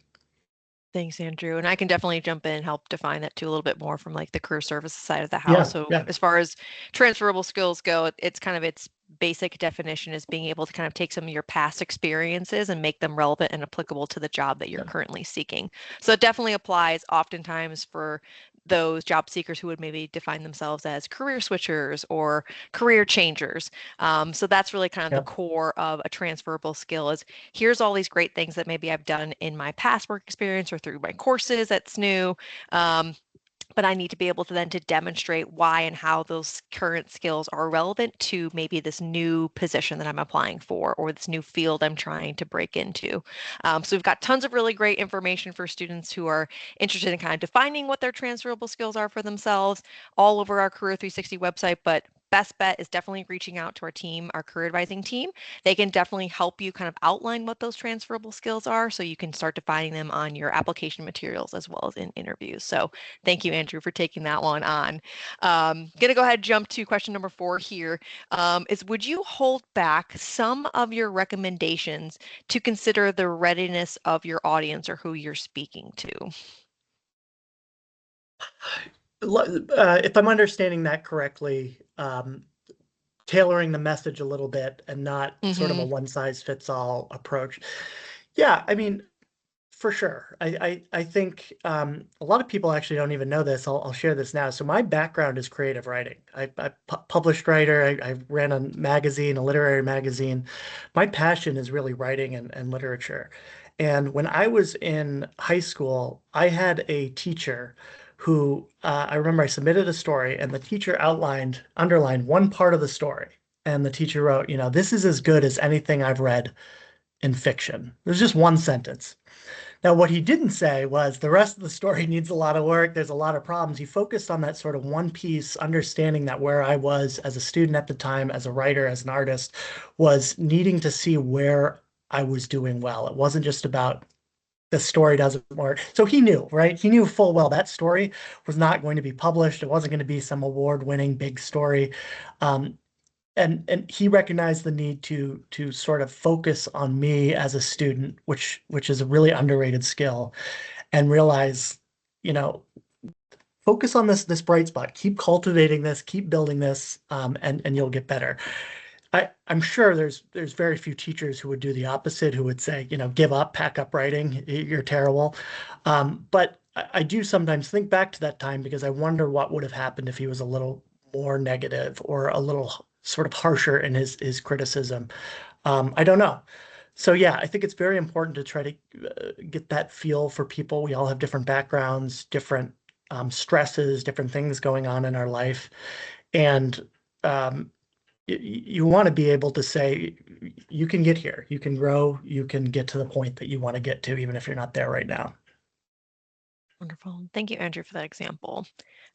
Thanks, Andrew. And I can definitely jump in and help define that too a little bit more from like the career services side of the house. Yeah, So yeah, as far as transferable skills go, it's kind of its basic definition is being able to kind of take some of your past experiences and make them relevant and applicable to the job that you're yeah, currently seeking. So it definitely applies oftentimes for those job seekers who would maybe define themselves as career switchers or career changers. So that's really kind of the yeah. core of a transferable skill is here's all these great things that maybe I've done in my past work experience or through my courses at SNHU. But I need to be able to then to demonstrate why and how those current skills are relevant to maybe this new position that I'm applying for or this new field I'm trying to break into. So we've got tons of really great information for students who are interested in kind of defining what their transferable skills are for themselves all over our Career 360 website. But best bet is definitely reaching out to our team, our career advising team. They can definitely help you kind of outline what those transferable skills are so you can start defining them on your application materials as well as in interviews. So thank you, Andrew, for taking that one on. Gonna go ahead and jump to question number 4 here. Is would you hold back some of your recommendations to consider the readiness of your audience or who you're speaking to? If I'm understanding that correctly, tailoring the message a little bit and not sort of a Mm-hmm. one size fits all approach. Yeah, I mean, for sure. I think a lot of people actually don't even know this. I'll share this now. So my background is creative writing. I published writer. I ran a magazine, a literary magazine. My passion is really writing and literature. And when I was in high school, I had a teacher who I remember I submitted a story and the teacher underlined one part of the story. And the teacher wrote, this is as good as anything I've read in fiction. There's just one sentence. Now, what he didn't say was the rest of the story needs a lot of work. There's a lot of problems. He focused on that sort of one piece, understanding that where I was as a student at the time, as a writer, as an artist, was needing to see where I was doing well. It wasn't just about the story doesn't work. So he knew, right? He knew full well that story was not going to be published. It wasn't going to be some award-winning big story. Um, and he recognized the need to sort of focus on me as a student, which is a really underrated skill, and realize, you know, focus on this bright spot, keep cultivating this, keep building this, and you'll get better. I'm sure there's very few teachers who would do the opposite, who would say, give up, pack up writing, you're terrible. But I do sometimes think back to that time because I wonder what would have happened if he was a little more negative or a little sort of harsher in his criticism. I don't know. So yeah, I think it's very important to try to get that feel for people. We all have different backgrounds, different stresses, different things going on in our life, and um, you want to be able to say you can get here, you can grow, you can get to the point that you want to get to, even if you're not there right now. Wonderful. Thank you, Andrew, for that example.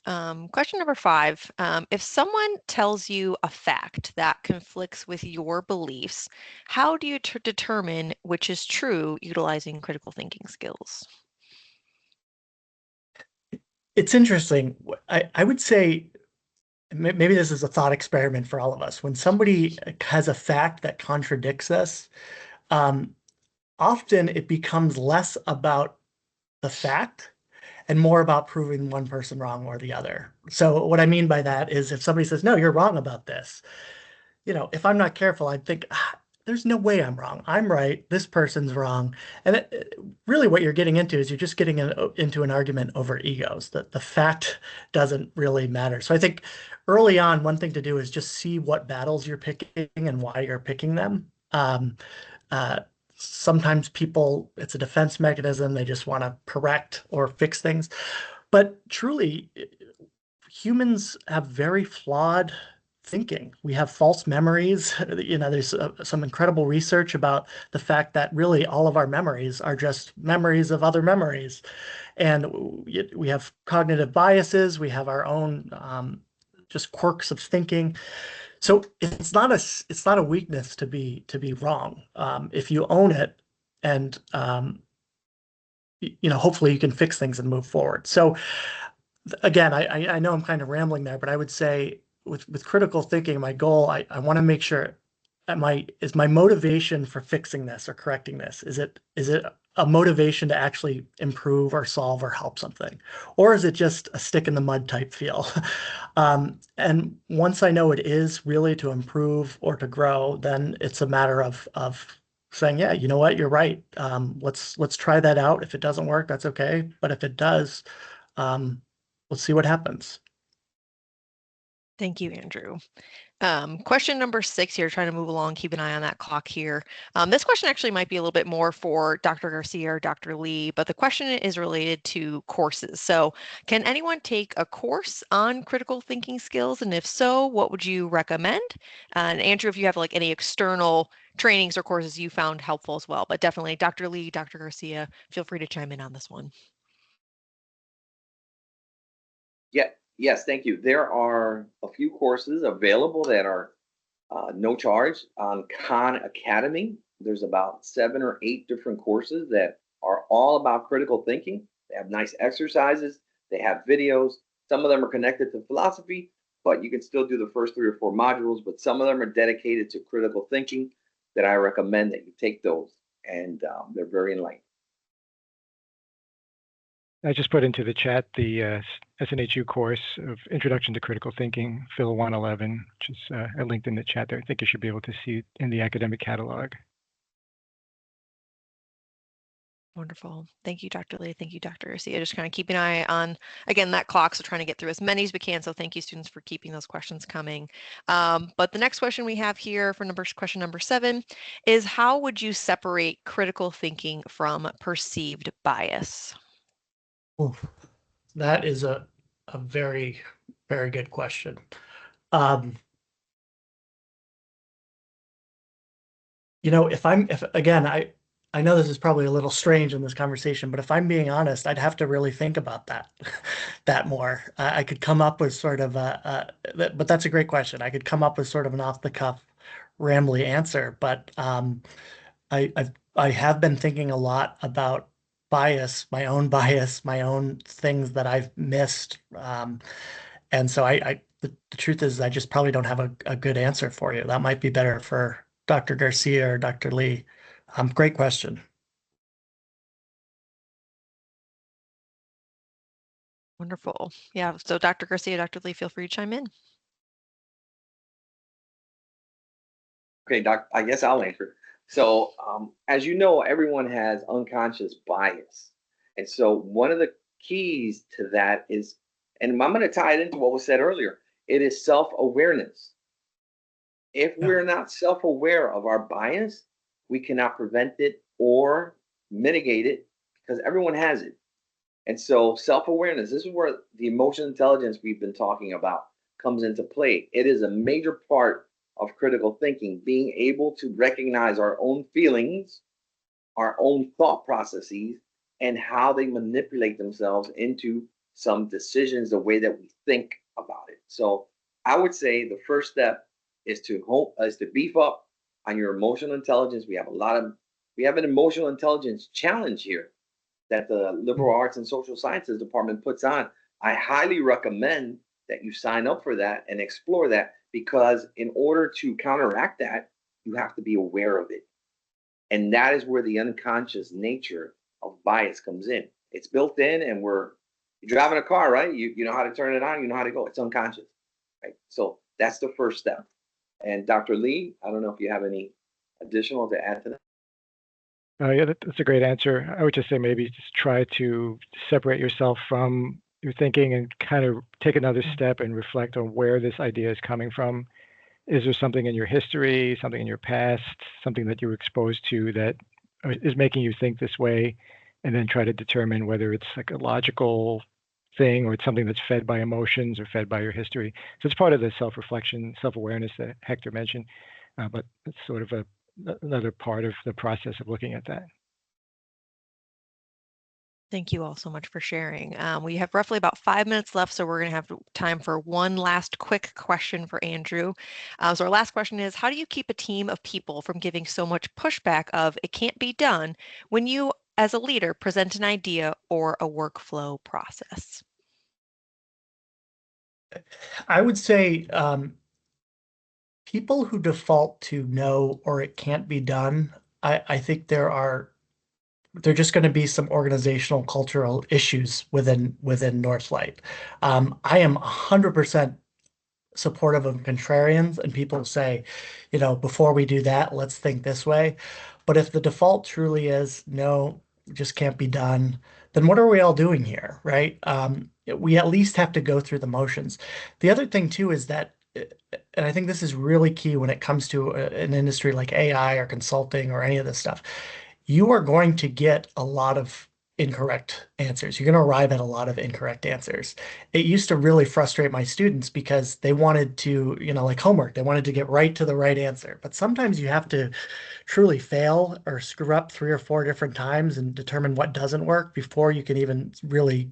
Question number 5. If someone tells you a fact that conflicts with your beliefs, how do you determine which is true utilizing critical thinking skills? It's interesting. I would say maybe this is a thought experiment for all of us. When somebody has a fact that contradicts us, um, often it becomes less about the fact and more about proving one person wrong or the other. So what I mean by that is if somebody says, no, you're wrong about this, if I'm not careful, I'd think, there's no way I'm wrong. I'm right. This person's wrong. And really what you're getting into is you're just getting into an argument over egos. That the fact doesn't really matter. So I think early on, one thing to do is just see what battles you're picking and why you're picking them. Uh, Sometimes people, it's a defense mechanism. They just want to correct or fix things. But truly, humans have very flawed thinking. We have false memories. There's some incredible research about the fact that really all of our memories are just memories of other memories. And we have cognitive biases. We have our own just quirks of thinking. So it's not a weakness to be wrong if you own it and hopefully you can fix things and move forward. So again, I know I'm kind of rambling there, but I would say with critical thinking, my goal, I want to make sure that my motivation for fixing this or correcting this, is it a motivation to actually improve or solve or help something? Or is it just a stick in the mud type feel? And once I know it is really to improve or to grow, then it's a matter of saying, yeah, you know what, you're right. Let's try that out. If it doesn't work, that's okay. But if it does, um, let's see what happens. Thank you, Andrew. Question number 6 here, trying to move along, keep an eye on that clock here. This question actually might be a little bit more for Dr. Garcia or Dr. Lee, but the question is related to courses. So can anyone take a course on critical thinking skills? And if so, what would you recommend? And Andrew, if you have like any external trainings or courses you found helpful as well, but definitely Dr. Lee, Dr. Garcia, feel free to chime in on this one. Yeah, yes, thank you. There are a few courses available that are no charge on Khan Academy. There's about 7 or 8 different courses that are all about critical thinking. They have nice exercises, they have videos. Some of them are connected to philosophy, but you can still do the first 3 or 4 modules. But some of them are dedicated to critical thinking that I recommend that you take those, and they're very enlightening. I just put into the chat the SNHU course of Introduction to Critical Thinking, Phil 111, which is I linked in the chat there. I think you should be able to see it in the academic catalog. Wonderful. Thank you, Dr. Lee. Thank you, Dr. Garcia. Just kind of keep an eye on, again, that clock. So trying to get through as many as we can. So thank you, students, for keeping those questions coming. But the next question we have here for question number 7 is, how would you separate critical thinking from perceived bias? Oof, that is a very, very good question. If again, I know this is probably a little strange in this conversation, but if I'm being honest, I'd have to really think about that that more. I could come up with sort of but that's a great question. I could come up with sort of an off the cuff, rambly answer, but I have been thinking a lot about bias, my own things that I've missed. And so the truth is I just probably don't have a good answer for you. That might be better for Dr. Garcia or Dr. Lee. Great question. Wonderful. Yeah. So Dr. Garcia, Dr. Lee, feel free to chime in. Okay, Doc, I guess I'll answer. So, as you know, everyone has unconscious bias. And so, one of the keys to that is, and I'm going to tie it into what was said earlier, it is self awareness. If Yeah. we're not self aware of our bias, we cannot prevent it or mitigate it because everyone has it. And so, self awareness, this is where the emotional intelligence we've been talking about comes into play. It is a major part of critical thinking, being able to recognize our own feelings, our own thought processes, and how they manipulate themselves into some decisions, the way that we think about it. So, I would say the first step is to beef up on your emotional intelligence. We have an emotional intelligence challenge here that the Liberal Arts and Social Sciences Department puts on. I highly recommend that you sign up for that and explore that, because in order to counteract that, you have to be aware of it. And that is where the unconscious nature of bias comes in. It's built in, and you're driving a car, right? You know how to turn it on, you know how to go. It's unconscious, right? So that's the first step. And Dr. Lee, I don't know if you have any additional to add to that. Yeah, that's a great answer. I would just say maybe just try to separate yourself from your thinking and kind of take another step and reflect on where this idea is coming from. Is there something in your history, something in your past, something that you were exposed to that is making you think this way? And then try to determine whether it's like a logical thing or it's something that's fed by emotions or fed by your history. So it's part of the self-reflection, self-awareness that Hector mentioned, but it's sort of another part of the process of looking at that. Thank you all so much for sharing. We have roughly about 5 minutes left, so we're going to have time for one last quick question for Andrew. So our last question is, how do you keep a team of people from giving so much pushback of it can't be done when you as a leader present an idea or a workflow process? I would say people who default to no or it can't be done, I think there are just going to be some organizational cultural issues within Northlight. I am 100% supportive of contrarians and people say, before we do that, let's think this way. But if the default truly is no, just can't be done, then what are we all doing here, right? We at least have to go through the motions. The other thing too is that, and I think this is really key when it comes to an industry like AI or consulting or any of this stuff, you are going to get a lot of incorrect answers. You're going to arrive at a lot of incorrect answers. It used to really frustrate my students because they wanted to, like homework, they wanted to get right to the right answer. But sometimes you have to truly fail or screw up 3 or 4 different times and determine what doesn't work before you can even really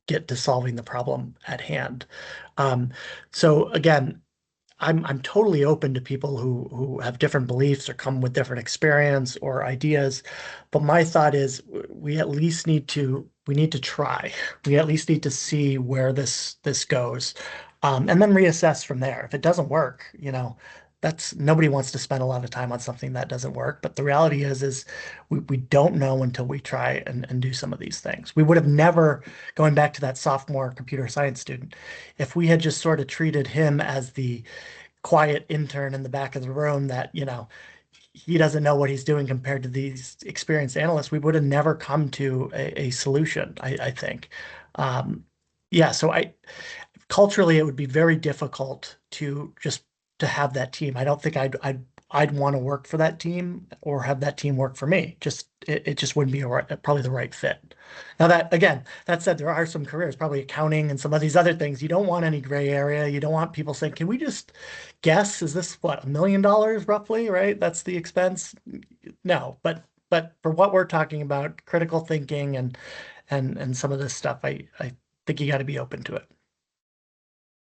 get to solving the problem at hand. Um, so again, I'm totally open to people who have different beliefs or come with different experience or ideas. But my thought is we at least need to try. We at least need to see where this goes. And then reassess from there. If it doesn't work, that's nobody wants to spend a lot of time on something that doesn't work. But the reality is we don't know until we try and do some of these things. We would have never, going back to that sophomore computer science student, if we had just sort of treated him as the quiet intern in the back of the room that, he doesn't know what he's doing compared to these experienced analysts, we would have never come to a solution, I think. Um, yeah, so culturally it would be very difficult to just to have that team. I don't think I'd want to work for that team or have that team work for me. It just wouldn't be probably the right fit. Now that again, that said, there are some careers, probably accounting and some of these other things. You don't want any gray area. You don't want people saying, "Can we just guess? Is this what, $1 million roughly?" Right? That's the expense. No, but for what we're talking about, critical thinking and some of this stuff, I think you got to be open to it.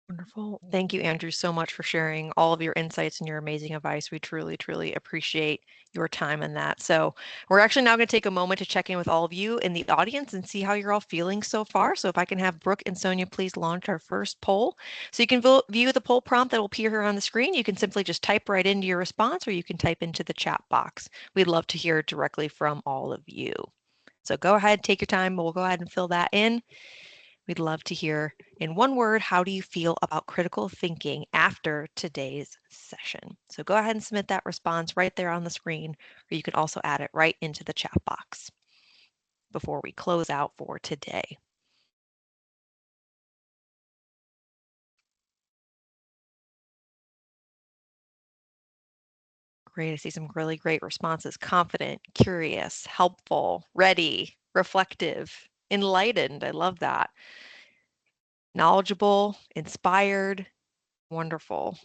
Wonderful. Thank you, Andrew, so much for sharing all of your insights and your amazing advice. We truly, truly appreciate your time in that. So we're actually now going to take a moment to check in with all of you in the audience and see how you're all feeling so far. So if I can have Brooke and Sonia please launch our first poll. So you can view the poll prompt that will appear here on the screen. You can simply just type right into your response or you can type into the chat box. We'd love to hear directly from all of you. So go ahead, take your time. We'll go ahead and fill that in. We'd love to hear, in one word, how do you feel about critical thinking after today's session? So go ahead and submit that response right there on the screen, or you can also add it right into the chat box before we close out for today. Great, I see some really great responses. Confident, curious, helpful, ready, reflective, enlightened. I love that. Knowledgeable, inspired, wonderful.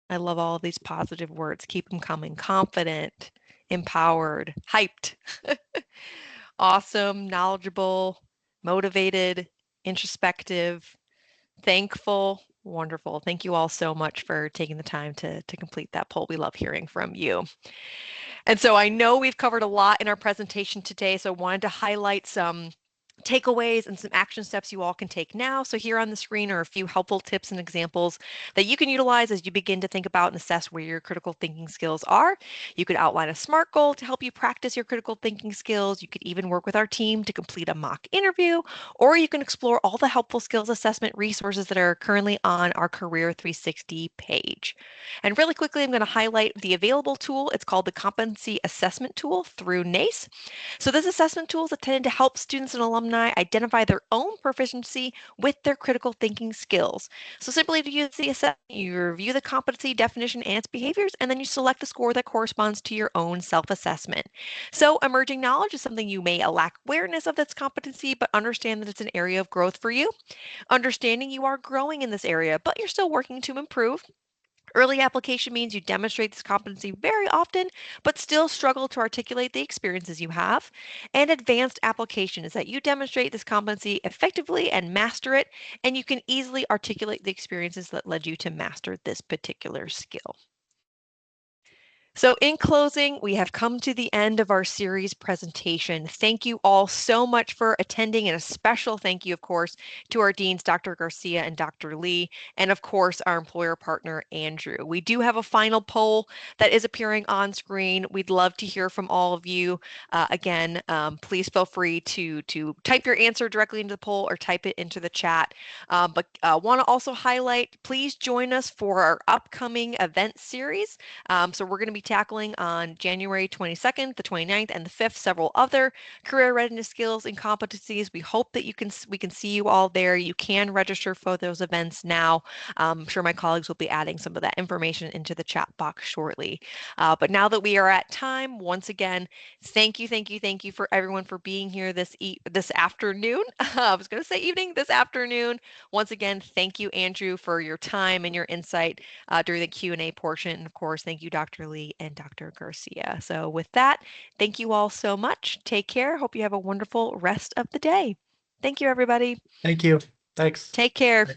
I love all of these positive words. Keep them coming. Confident, empowered, hyped, awesome, knowledgeable, motivated, introspective, thankful, wonderful. Thank you all so much for taking the time to complete that poll. We love hearing from you. And so I know we've covered a lot in our presentation today, so I wanted to highlight some takeaways and some action steps you all can take now. So here on the screen are a few helpful tips and examples that you can utilize as you begin to think about and assess where your critical thinking skills are. You could outline a SMART goal to help you practice your critical thinking skills. You could even work with our team to complete a mock interview, or you can explore all the helpful skills assessment resources that are currently on our Career 360 page. And really quickly, I'm going to highlight the available tool. It's called the Competency Assessment Tool through NACE. So this assessment tool is intended to help students and alumni identify their own proficiency with their critical thinking skills. So simply to use the assessment, you review the competency definition and its behaviors, and then you select the score that corresponds to your own self-assessment. So emerging knowledge is something you may lack awareness of this competency, but understand that it's an area of growth for you. Understanding you are growing in this area, but you're still working to improve. Early application means you demonstrate this competency very often, but still struggle to articulate the experiences you have. And advanced application is that you demonstrate this competency effectively and master it, and you can easily articulate the experiences that led you to master this particular skill. So in closing, we have come to the end of our series presentation. Thank you all so much for attending, and a special thank you, of course, to our deans, Dr. Garcia and Dr. Lee, and of course, our employer partner, Andrew. We do have a final poll that is appearing on screen. We'd love to hear from all of you. Again, please feel free to type your answer directly into the poll or type it into the chat. But want to also highlight, please join us for our upcoming event series. So we're going to be tackling on January 22nd, the 29th, and the 5th several other career readiness skills and competencies. We hope that we can see you all there. You can register for those events now. I'm sure my colleagues will be adding some of that information into the chat box shortly. But now that we are at time, once again, thank you, thank you, thank you for everyone for being here this afternoon. I was going to say evening, this afternoon. Once again, thank you, Andrew, for your time and your insight during the Q&A portion. And of course, thank you, Dr. Lee and Dr. Garcia. So with that, thank you all so much. Take care. Hope you have a wonderful rest of the day. Thank you, everybody. Thank you. Thanks. Take care.